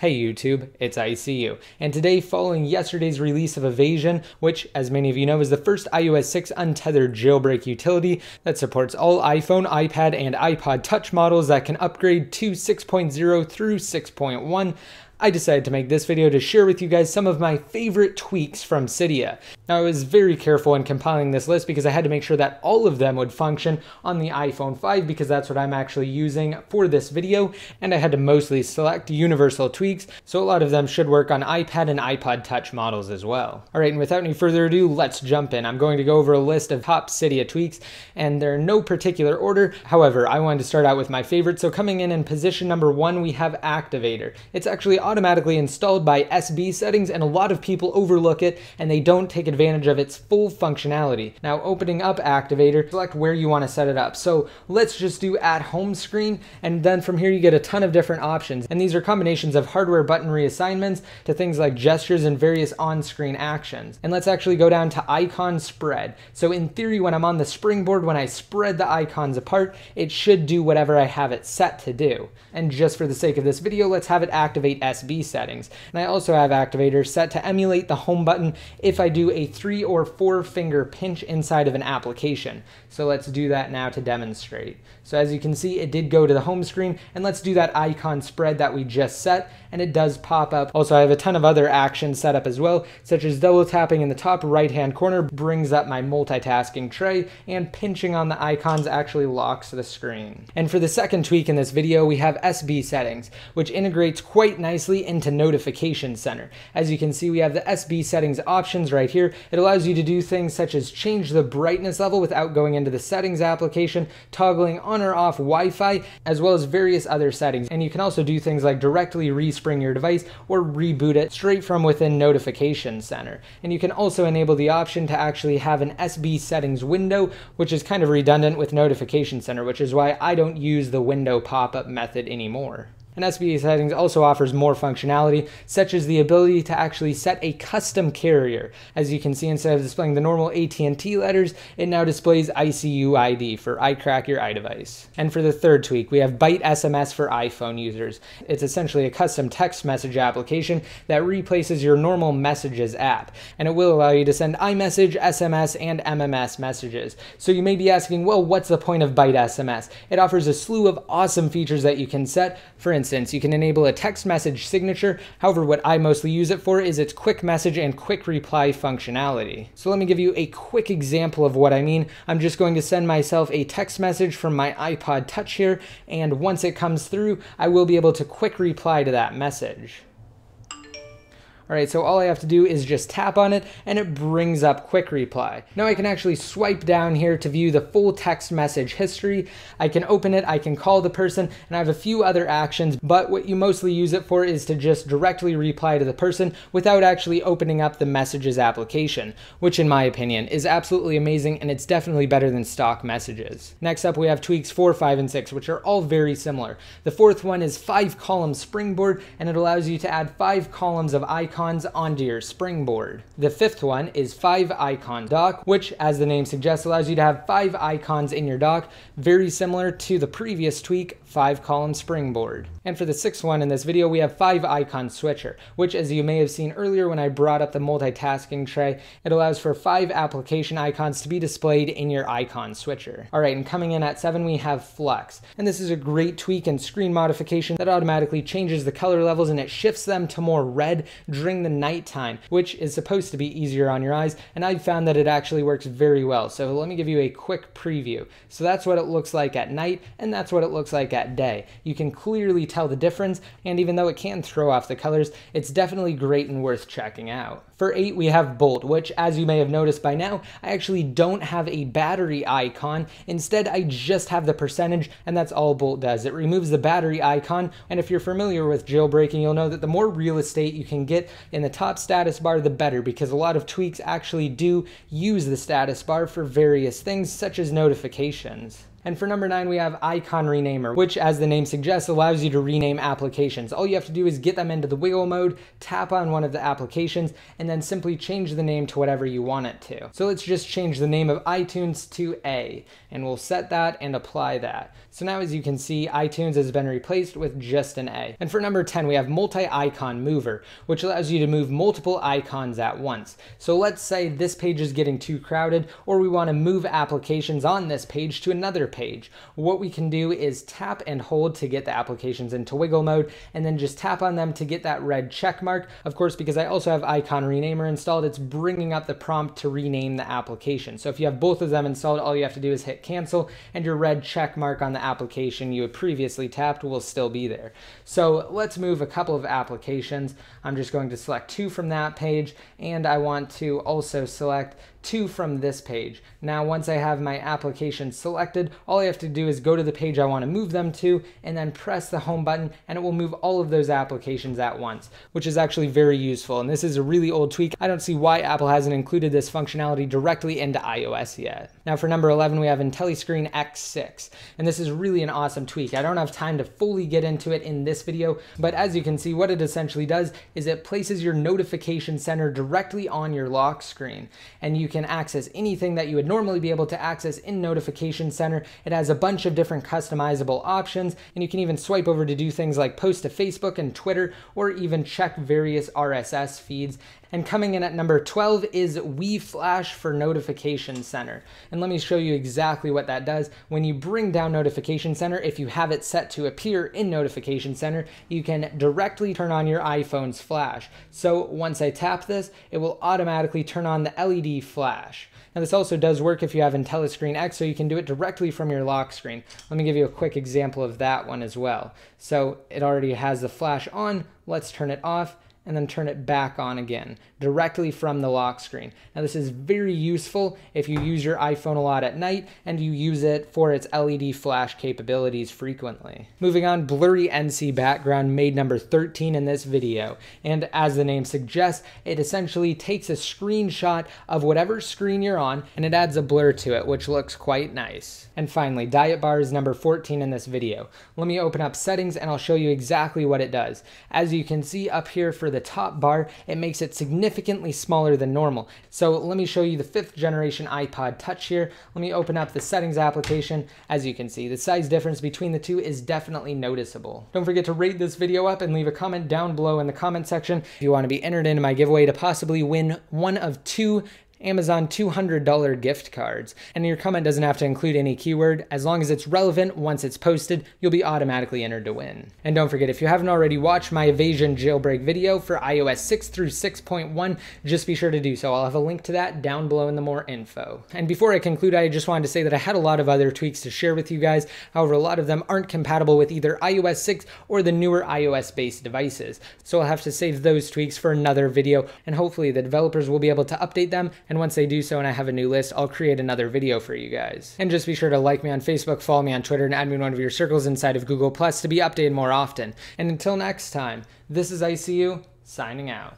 Hey YouTube, it's ICU, and today, following yesterday's release of Evasi0n, which, as many of you know, is the first iOS 6 untethered jailbreak utility that supports all iPhone, iPad, and iPod touch models that can upgrade to 6.0 through 6.1, I decided to make this video to share with you guys some of my favorite tweaks from Cydia. Now, I was very careful in compiling this list because I had to make sure that all of them would function on the iPhone 5 because that's what I'm actually using for this video, and I had to mostly select universal tweaks, so a lot of them should work on iPad and iPod touch models as well. Alright, and without any further ado, let's jump in. I'm going to go over a list of top Cydia tweaks, and they're in no particular order. However, I wanted to start out with my favorite, so coming in position number 1, we have Activator. It's actually automatically installed by SB settings, and a lot of people overlook it and they don't take advantage of its full functionality. Now, opening up Activator, select where you want to set it up. So let's just do at home screen, and then from here you get a ton of different options, and these are combinations of hardware button reassignments to things like gestures and various on-screen actions. And let's actually go down to icon spread. So in theory, when I'm on the SpringBoard, when I spread the icons apart, it should do whatever I have it set to do. And just for the sake of this video, let's have it activate SB settings. And I also have Activator set to emulate the home button if I do a 3 or 4 finger pinch inside of an application. So let's do that now to demonstrate. So as you can see, it did go to the home screen, and let's do that icon spread that we just set, and it does pop up. Also, I have a ton of other actions set up as well, such as double tapping in the top right hand corner brings up my multitasking tray, and pinching on the icons actually locks the screen. And for the second tweak in this video, we have SB settings, which integrates quite nicely into Notification Center. As you can see, we have the SB settings options right here. It allows you to do things such as change the brightness level without going into the settings application, toggling on or off Wi-Fi, as well as various other settings. And you can also do things like directly respring your device or reboot it straight from within Notification Center. And you can also enable the option to actually have an SB settings window, which is kind of redundant with Notification Center, which is why I don't use the window pop-up method anymore. And SB settings also offers more functionality, such as the ability to actually set a custom carrier. As you can see, instead of displaying the normal AT&T letters, it now displays ICU ID for I crack your iDevice. And for the third tweak, we have BiteSMS for iPhone users. It's essentially a custom text message application that replaces your normal Messages app, and it will allow you to send iMessage, SMS, and MMS messages. So you may be asking, well, what's the point of BiteSMS? It offers a slew of awesome features that you can set. For instance, you can enable a text message signature. However, what I mostly use it for is its quick message and quick reply functionality. So let me give you a quick example of what I mean. I'm just going to send myself a text message from my iPod Touch here, and once it comes through, I will be able to quick reply to that message. Alright, so all I have to do is just tap on it, and it brings up quick reply. Now I can actually swipe down here to view the full text message history. I can open it, I can call the person, and I have a few other actions, but what you mostly use it for is to just directly reply to the person without actually opening up the Messages application, which in my opinion is absolutely amazing, and it's definitely better than stock messages. Next up, we have tweaks 4, 5, and 6, which are all very similar. The fourth one is 5-column SpringBoard, and it allows you to add 5 columns of icons onto your SpringBoard. The fifth one is 5-icon dock, which, as the name suggests, allows you to have 5 icons in your dock, very similar to the previous tweak, 5-column SpringBoard. And for the sixth one in this video, we have 5-icon switcher, which, as you may have seen earlier when I brought up the multitasking tray, it allows for 5 application icons to be displayed in your icon switcher. Alright, and coming in at 7, we have Flux. And this is a great tweak and screen modification that automatically changes the color levels, and it shifts them to more red during the nighttime, which is supposed to be easier on your eyes, and I've found that it actually works very well. So let me give you a quick preview. So that's what it looks like at night, and that's what it looks like at day. You can clearly tell the difference, and even though it can throw off the colors, it's definitely great and worth checking out. For 8, we have Bolt, which, as you may have noticed by now, I actually don't have a battery icon. Instead, I just have the percentage, and that's all Bolt does. It removes the battery icon, and if you're familiar with jailbreaking, you'll know that the more real estate you can get in the top status bar, the better, because a lot of tweaks actually do use the status bar for various things, such as notifications. And for number 9, we have icon renamer, which, as the name suggests, allows you to rename applications. All you have to do is get them into the wiggle mode, tap on one of the applications, and then simply change the name to whatever you want it to. So let's just change the name of iTunes to A, and we'll set that and apply that. So now, as you can see, iTunes has been replaced with just an A. And for number 10, we have multi-icon mover, which allows you to move multiple icons at once. So let's say this page is getting too crowded, or we want to move applications on this page to another page. What we can do is tap and hold to get the applications into wiggle mode, and then just tap on them to get that red check mark. Of course, because I also have icon renamer installed, it's bringing up the prompt to rename the application. So if you have both of them installed, all you have to do is hit cancel, and your red check mark on the application you had previously tapped will still be there. So let's move a couple of applications. I'm just going to select 2 from that page, and I want to also select 2 from this page. Now, once I have my application selected, all I have to do is go to the page I want to move them to, and then press the home button, and it will move all of those applications at once, which is actually very useful. And this is a really old tweak. I don't see why Apple hasn't included this functionality directly into iOS yet. Now, for number 11, we have IntelliScreen X6, and this is really an awesome tweak. I don't have time to fully get into it in this video, but as you can see, what it essentially does is it places your notification center directly on your lock screen, and you can access anything that you would normally be able to access in Notification Center. It has a bunch of different customizable options, and you can even swipe over to do things like post to Facebook and Twitter, or even check various RSS feeds. And coming in at number 12 is WeFlash for Notification Center. And let me show you exactly what that does. When you bring down Notification Center, if you have it set to appear in Notification Center, you can directly turn on your iPhone's flash. So once I tap this, it will automatically turn on the LED flash. Now, this also does work if you have IntelliScreen X, so you can do it directly from your lock screen. Let me give you a quick example of that one as well. So it already has the flash on. Let's turn it off, and then turn it back on again, directly from the lock screen. Now, this is very useful if you use your iPhone a lot at night and you use it for its LED flash capabilities frequently. Moving on, blurry NC background made number 13 in this video. And as the name suggests, it essentially takes a screenshot of whatever screen you're on, and it adds a blur to it, which looks quite nice. And finally, diet bar is number 14 in this video. Let me open up settings and I'll show you exactly what it does. As you can see up here for the top bar, it makes it significantly smaller than normal. So let me show you the 5th generation iPod Touch here. Let me open up the settings application. As you can see, the size difference between the two is definitely noticeable. Don't forget to rate this video up and leave a comment down below in the comment section if you want to be entered into my giveaway to possibly win one of 2 Amazon $200 gift cards. And your comment doesn't have to include any keyword. As long as it's relevant once it's posted, you'll be automatically entered to win. And don't forget, if you haven't already watched my Evasi0n Jailbreak video for iOS 6 through 6.1, just be sure to do so. I'll have a link to that down below in the more info. And before I conclude, I just wanted to say that I had a lot of other tweaks to share with you guys. However, a lot of them aren't compatible with either iOS 6 or the newer iOS-based devices. So I'll have to save those tweaks for another video, and hopefully the developers will be able to update them. And once they do so and I have a new list, I'll create another video for you guys. And just be sure to like me on Facebook, follow me on Twitter, and add me in one of your circles inside of Google Plus to be updated more often. And until next time, this is ICU signing out.